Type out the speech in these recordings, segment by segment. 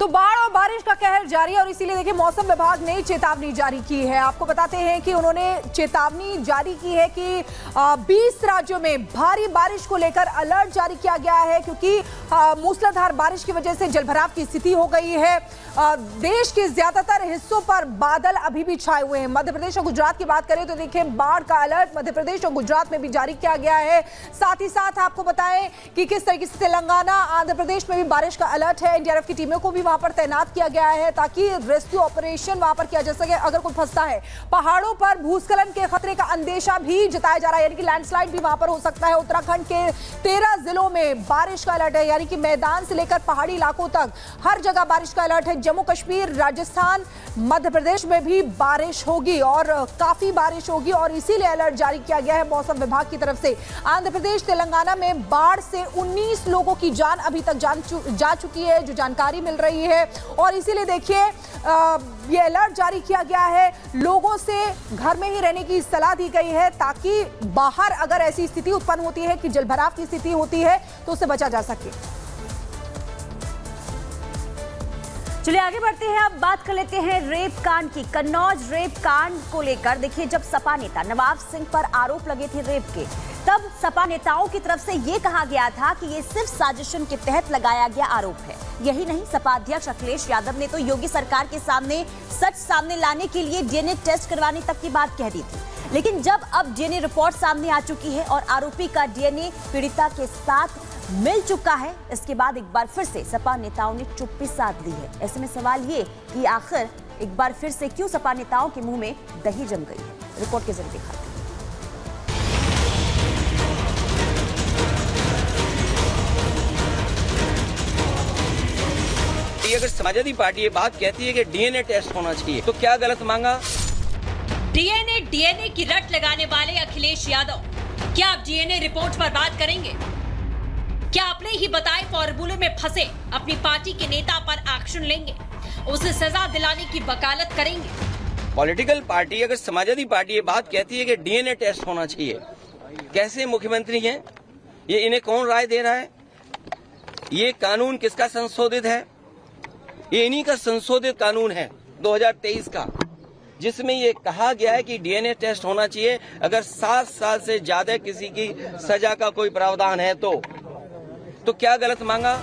तो बाढ़ और बारिश का कहर जारी है और इसीलिए देखिए मौसम विभाग ने चेतावनी जारी की है। आपको बताते हैं कि उन्होंने चेतावनी जारी की है कि 20 राज्यों में भारी बारिश को लेकर अलर्ट जारी किया गया है, क्योंकि मूसलाधार बारिश की वजह से जलभराव की स्थिति हो गई है। देश के ज्यादातर हिस्सों पर बादल अभी भी छाए हुए हैं। मध्य प्रदेश और गुजरात की बात करें तो देखिए बाढ़ का अलर्ट मध्य प्रदेश और गुजरात में भी जारी किया गया है। साथ ही साथ आपको बताएं कि किस तरीके से तेलंगाना, आंध्र प्रदेश में भी बारिश का अलर्ट है। एनडीआरएफ की टीमों को भी वहां पर तैनात किया गया है ताकि रेस्क्यू ऑपरेशन वहां पर किया जा सके अगर कोई फंसता है। पहाड़ों पर भूस्खलन के खतरे का अंदेशा भी जताया जा रहा है, यानी कि लैंडस्लाइड भी वहां पर हो सकता है। उत्तराखंड के 13 जिलों में बारिश का अलर्ट है, यानी कि मैदान से लेकर पहाड़ी इलाकों तक हर जगह बारिश का अलर्ट है। जम्मू कश्मीर, राजस्थान, मध्य प्रदेश में भी बारिश होगी और काफी बारिश होगी और इसीलिए अलर्ट जारी किया गया है मौसम विभाग की तरफ से। आंध्र प्रदेश, तेलंगाना में बाढ़ से 19 लोगों की जान अभी तक जा चुकी है, जो जानकारी मिल रही है। और इसीलिए देखिए ये अलर्ट जारी किया गया है। लोगों से घर में ही रहने की सलाह दी गई है ताकि बाहर अगर ऐसी स्थिति उत्पन्न होती है कि जलभराव की स्थिति होती है तो उससे बचा जा सके। चलिए आगे बढ़ते हैं, अब बात कर लेते हैं रेप कांड की। कन्नौज रेप कांड को लेकर देखिए जब सपा नेता नवाब सिंह पर आरोप लगे थे रेप के, तब सपा नेताओं की तरफ से यह कहा गया था कि ये सिर्फ साजिशन के तहत लगाया गया आरोप है। यही नहीं, सपा अध्यक्ष अखिलेश यादव ने तो योगी सरकार के सामने सच सामने लाने के लिए डीएनए टेस्ट करवाने तक की बात कह दी थी। लेकिन जब अब डीएनए रिपोर्ट सामने आ चुकी है और आरोपी का डीएनए पीड़िता के साथ मिल चुका है, इसके बाद एक बार फिर से सपा नेताओं ने चुप्पी साध ली है। ऐसे में सवाल ये कि आखिर एक बार फिर से क्यों सपा नेताओं के मुंह में दही जम गई है। रिपोर्ट के जरिए दिखाते हैं। अगर समाजवादी पार्टी ये बात कहती है कि डीएनए टेस्ट होना चाहिए तो क्या गलत मांगा? डीएनए की रट लगाने वाले अखिलेश यादव क्या आप डीएनए रिपोर्ट पर बात करेंगे? क्या अपने ही बताए फॉर्मूले में फंसे अपनी पार्टी के नेता पर एक्शन लेंगे? उसे सजा दिलाने की वकालत करेंगे? पॉलिटिकल पार्टी अगर समाजवादी पार्टी ये बात कहती है कि डीएनए टेस्ट होना चाहिए, कैसे मुख्यमंत्री हैं ये? इन्हें कौन राय दे रहा है? ये कानून किसका संशोधित है? ये इन्हीं का संशोधित कानून है 2023 का, जिसमें ये कहा गया है कि डीएनए टेस्ट होना चाहिए अगर 7 साल से ज्यादा किसी की सजा का कोई प्रावधान है तो क्या गलत मांगा?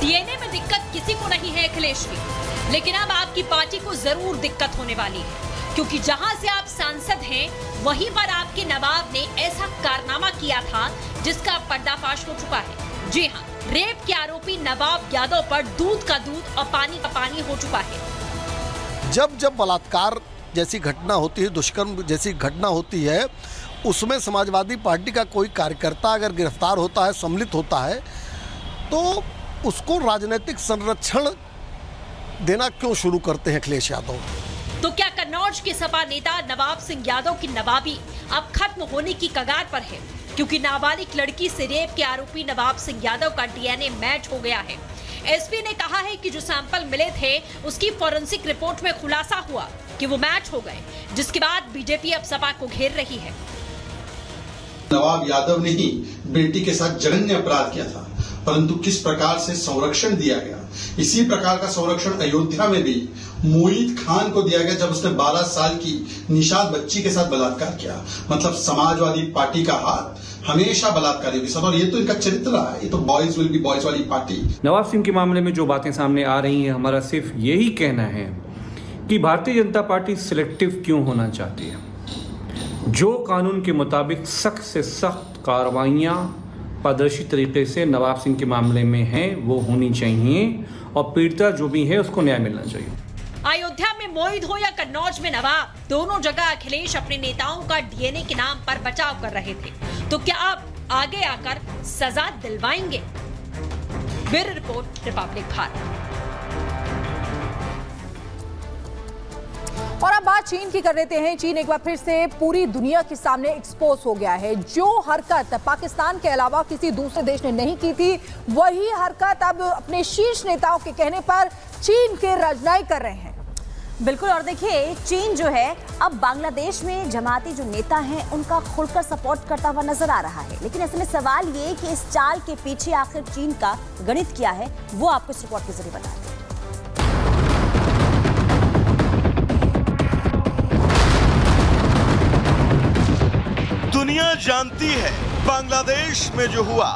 डीएनए में दिक्कत किसी को नहीं है अखिलेश जी, लेकिन अब आपकी पार्टी को जरूर दिक्कत होने वाली है, क्योंकि जहां से आप सांसद हैं वहीं पर आपके नवाब ने ऐसा कारनामा किया था जिसका पर्दाफाश हो चुका है। जी हाँ, रेप के आरोपी नवाब यादव पर दूध का दूध और पानी का पानी हो चुका है। जब बलात्कार जैसी घटना होती है, दुष्कर्म जैसी घटना होती है, उसमें समाजवादी पार्टी का कोई कार्यकर्ता अगर गिरफ्तार होता है, सम्मिलित होता है, तो उसको राजनीतिक संरक्षण देना क्यों शुरू करते हैं अखिलेश यादव? तो क्या कन्नौज के सपा नेता नवाब सिंह यादव की नवाबी अब खत्म होने की कगार पर है, क्योंकि नाबालिग लड़की से रेप के आरोपी नवाब सिंह यादव का डीएनए मैच हो गया है। एसपी ने कहा है कि जो सैंपल मिले थे उसकी फॉरेंसिक रिपोर्ट में खुलासा हुआ कि वो मैच हो गए, जिसके बाद बीजेपी अब सपा को घेर रही है। नवाब यादव ने ही बेटी के साथ जघन्य अपराध किया था, परंतु किस प्रकार से संरक्षण दिया गया, इसी प्रकार का संरक्षण अयोध्या में भी मोईद खान को दिया गया जब उसने 12 साल की निषाद बच्ची के साथ बलात्कार किया। मतलब समाजवादी पार्टी का हाथ हमेशा बलात्कारियों के साथ, और ये तो इनका चरित्र रहा है, ये तो बॉयज विल बी बॉयज वाली पार्टी। नवाब सिंह के मामले में जो बातें सामने आ रही हैं, हमारा सिर्फ यही कहना है कि भारतीय जनता पार्टी सिलेक्टिव क्यों होना चाहती है। जो कानून के मुताबिक सख्त से सख्त कार्रवाइयाँ पारदर्शी तरीके से नवाब सिंह के मामले में हैं वो होनी चाहिए और पीड़िता जो भी है उसको न्याय मिलना चाहिए। अयोध्या में मोईद हो या कन्नौज में नवाब, दोनों जगह अखिलेश अपने नेताओं का डीएनए के नाम पर बचाव कर रहे थे। तो क्या आप आगे आकर सजा दिलवाएंगे? Bureau report, Republic Bharat. और अब बात चीन की कर लेते हैं। चीन एक बार फिर से पूरी दुनिया के सामने एक्सपोज हो गया है। जो हरकत पाकिस्तान के अलावा किसी दूसरे देश ने नहीं की थी, वही हरकत अब अपने शीर्ष नेताओं के कहने पर चीन के राजनयिक कर रहे हैं। बिल्कुल, और देखिए चीन जो है अब बांग्लादेश में जमाती जो नेता हैं उनका खुलकर सपोर्ट करता हुआ नजर आ रहा है। लेकिन ऐसे में सवाल ये कि इस चाल के पीछे आखिर चीन का गणित क्या है, वो आपको इस रिपोर्ट के जरिए बताते हैं। जानती है बांग्लादेश में जो हुआ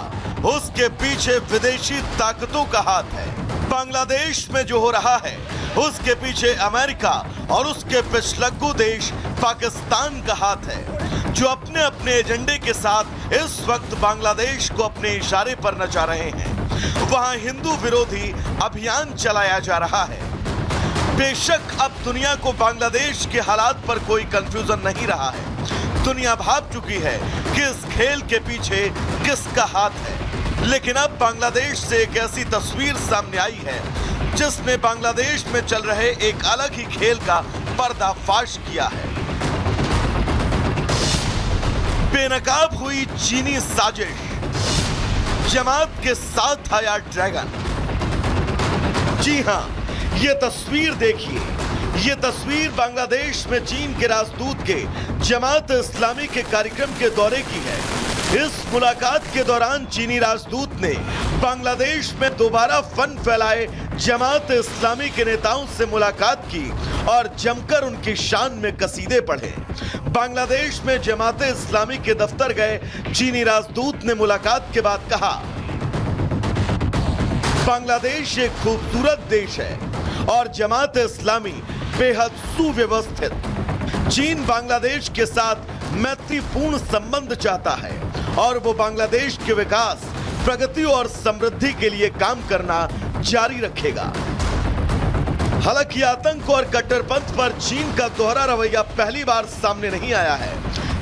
उसके पीछे विदेशी ताकतों का हाथ है। बांग्लादेश में जो हो रहा है उसके पीछे अमेरिका और उसके पिछलग्गू देश पाकिस्तान का हाथ है, जो अपने अपने एजेंडे के साथ इस वक्त बांग्लादेश को अपने इशारे पर नचा रहे हैं। वहां हिंदू विरोधी अभियान चलाया जा रहा है। बेशक अब दुनिया को बांग्लादेश के हालात पर कोई कंफ्यूजन नहीं रहा है। दुनिया भाप चुकी है कि इस खेल के पीछे किसका हाथ है। लेकिन अब बांग्लादेश से एक ऐसी तस्वीर सामने आई है जिसने बांग्लादेश में चल रहे एक अलग ही खेल का पर्दाफाश किया है। बेनकाब हुई चीनी साजिश, जमात के साथ आया ड्रैगन। जी हां, ये तस्वीर देखिए। ये तस्वीर बांग्लादेश में चीन के राजदूत के जमात इस्लामी के कार्यक्रम के दौरे की है। इस मुलाकात के दौरान चीनी राजदूत ने बांग्लादेश में दोबारा फन फैलाए जमात इस्लामी के नेताओं से मुलाकात की और जमकर उनकी शान में कसीदे पढ़े। बांग्लादेश में जमात इस्लामी के दफ्तर गए चीनी राजदूत ने मुलाकात के बाद कहा, बांग्लादेश एक खूबसूरत देश है और जमात इस्लामी बेहद सुव्यवस्थित। चीन बांग्लादेश के साथ मैत्रीपूर्ण संबंध चाहता है और वो बांग्लादेश के विकास, प्रगति और समृद्धि के लिए काम करना जारी रखेगा। हालांकि आतंक और कट्टरपंथ पर चीन का दोहरा रवैया पहली बार सामने नहीं आया है,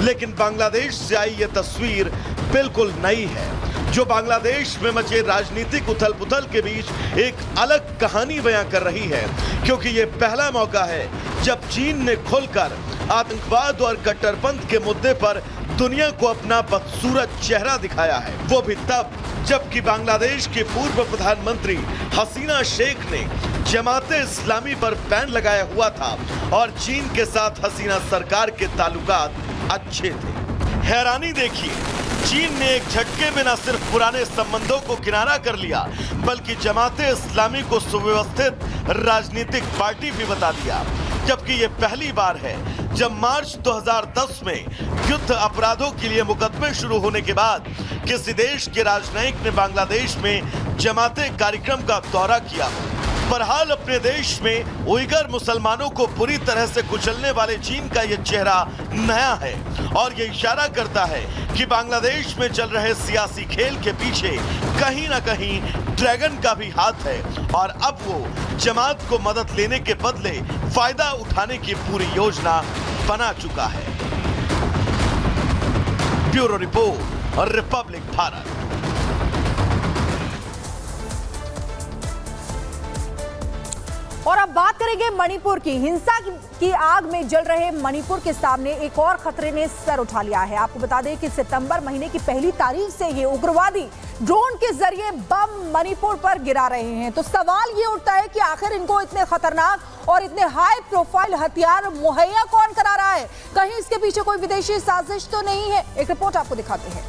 लेकिन बांग्लादेश से आई ये तस्वीर बिल्कुल नई है, जो बांग्लादेश में मचे राजनीतिक उथल पुथल के बीच एक अलग कहानी बयां कर रही है। क्योंकि ये पहला मौका है जब चीन ने खुलकर आतंकवाद और कट्टरपंथ के मुद्दे पर दुनिया को अपना बदसूरत चेहरा दिखाया है, वो भी तब जबकि बांग्लादेश की पूर्व प्रधानमंत्री हसीना शेख ने जमाते इस्लामी पर बैन लगाया हुआ था और चीन के साथ हसीना सरकार के ताल्लुकात अच्छे थे। हैरानी देखिए, चीन ने एक झटके में न सिर्फ पुराने संबंधों को किनारा कर लिया, बल्कि जमाते इस्लामी को सुव्यवस्थित राजनीतिक पार्टी भी बता दिया। जबकि ये पहली बार है जब मार्च 2010 में युद्ध अपराधों के लिए मुकदमे शुरू होने के बाद किसी देश के राजनयिक ने बांग्लादेश में जमाते कार्यक्रम का दौरा किया। बहरहाल अपने देश में उइगर मुसलमानों को पूरी तरह से कुचलने वाले चीन का ये चेहरा नया है और ये इशारा करता है कि बांग्लादेश में चल रहे सियासी खेल के पीछे कहीं ना कहीं ड्रैगन का भी हाथ है और अब वो जमात को मदद लेने के बदले फायदा उठाने की पूरी योजना बना चुका है। ब्यूरो रिपोर्ट और रिपब्लिक भारत। और अब बात करेंगे मणिपुर की। हिंसा की आग में जल रहे मणिपुर के सामने एक और खतरे ने सर उठा लिया है। आपको बता दें कि सितंबर महीने की पहली तारीख से ये उग्रवादी ड्रोन के जरिए बम मणिपुर पर गिरा रहे हैं। तो सवाल ये उठता है कि आखिर इनको इतने खतरनाक और इतने हाई प्रोफाइल हथियार मुहैया कौन करा रहा है? कहीं इसके पीछे कोई विदेशी साजिश तो नहीं है? एक रिपोर्ट आपको दिखाते हैं।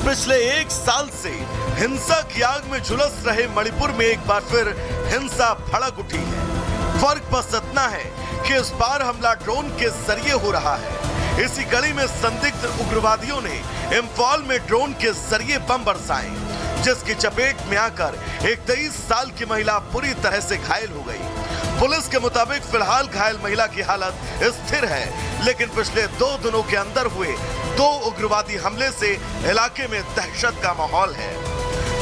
पिछले एक साल से हिंसा की आग में झुलस रहे मणिपुर में एक बार फिर हिंसा भड़क उठी है। फर्क बस इतना है कि इस बार हमला ड्रोन के जरिए हो रहा है। इसी कड़ी में संदिग्ध उग्रवादियों ने इम्फाल में ड्रोन के जरिए बम बरसाए, जिसकी चपेट में आकर एक 23 साल की महिला पूरी तरह से घायल हो गई। पुलिस के मुताबिक फिलहाल घायल महिला की हालत स्थिर है, लेकिन पिछले 2 दिनों के अंदर हुए 2 उग्रवादी हमले से इलाके में दहशत का माहौल है।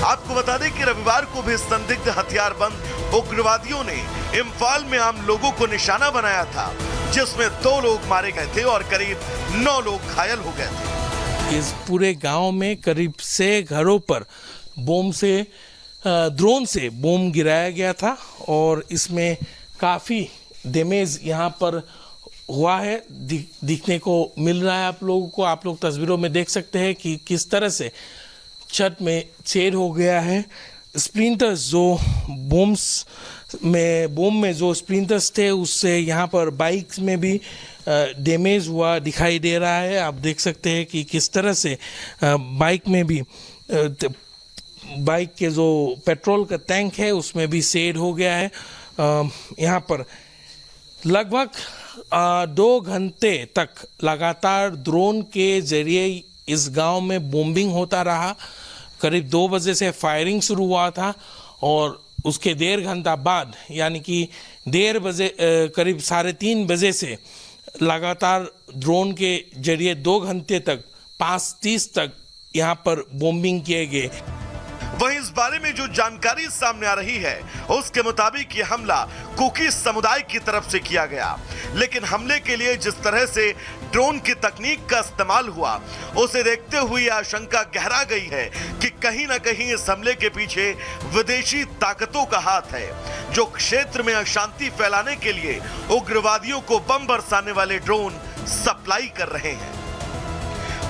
आपको बता दें कि रविवार को भी संदिग्ध हथियारबंद उग्रवादियों ने इम्फाल में आम लोगों को निशाना बनाया था, जिसमें 2 लोग मारे गए थे और करीब 9 लोग घायल हो गए थे। इस पूरे गांव में करीब 6 घरों पर ड्रोन से बम गिराया गया था और इसमें काफ़ी डैमेज यहाँ पर हुआ है, दिखने को मिल रहा है आप लोगों को। आप लोग तस्वीरों में देख सकते हैं कि किस तरह से छत में छेद हो गया है। स्प्लिंटर्स जो बम में जो स्प्लिंटर्स थे उससे यहाँ पर बाइक्स में भी डैमेज हुआ दिखाई दे रहा है। आप देख सकते हैं कि किस तरह से बाइक में भी बाइक के जो पेट्रोल का टैंक है उसमें भी शेड हो गया है। यहाँ पर लगभग 2 घंटे तक लगातार ड्रोन के जरिए इस गांव में बॉम्बिंग होता रहा। करीब 2 बजे से फायरिंग शुरू हुआ था और उसके 1.5 घंटा बाद यानी कि 1:30 बजे करीब 3:30 बजे से लगातार ड्रोन के जरिए 2 घंटे तक 5:30 तक यहाँ पर बॉम्बिंग किए गए। वहीं इस बारे में जो जानकारी सामने आ रही है उसके मुताबिक ये हमला कुकी समुदाय की तरफ से किया गया, लेकिन हमले के लिए जिस तरह से ड्रोन की तकनीक का इस्तेमाल हुआ उसे देखते हुए आशंका गहरा गई है कि कहीं ना कहीं इस हमले के पीछे विदेशी ताकतों का हाथ है, जो क्षेत्र में अशांति फैलाने के लिए उग्रवादियों को बम बरसाने वाले ड्रोन सप्लाई कर रहे हैं।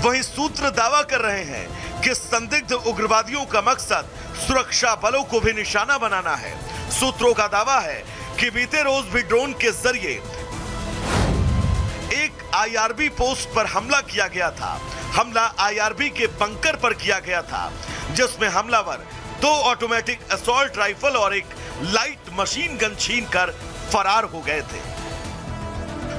वहीं सूत्र दावा कर रहे हैं कि संदिग्ध उग्रवादियों का मकसद सुरक्षा बलों को भी निशाना बनाना है। सूत्रों का दावा है कि बीते रोज भी ड्रोन के जरिए एक आईआरबी पोस्ट पर हमला किया गया था। हमला आईआरबी के बंकर पर किया गया था, जिसमें हमलावर 2 ऑटोमेटिक असॉल्ट राइफल और एक लाइट मशीन गन छीनकर फरार हो गए थे।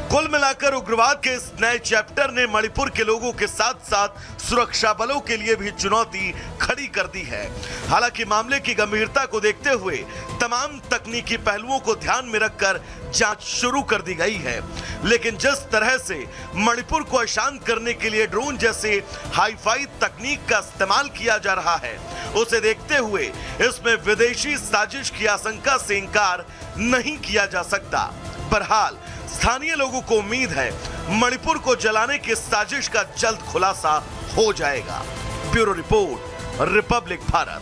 कुल मिलाकर उग्रवाद के इस नए चैप्टर ने मणिपुर के लोगों के साथ साथ सुरक्षा बलों के लिए भी चुनौती खड़ी कर दी है। हालांकि मामले की गंभीरता को देखते हुए तमाम तकनीकी पहलुओं को ध्यान में रखकर जांच शुरू कर दी गई है, लेकिन जिस तरह से मणिपुर को अशांत करने के लिए ड्रोन जैसे हाईफाई तकनीक का इस्तेमाल किया जा रहा है, उसे देखते हुए इसमें विदेशी साजिश की आशंका से इनकार नहीं किया जा सकता। बहरहाल स्थानीय लोगों को उम्मीद है मणिपुर को जलाने की साजिश का जल्द खुलासा हो जाएगा। Bureau report, Republic Bharat.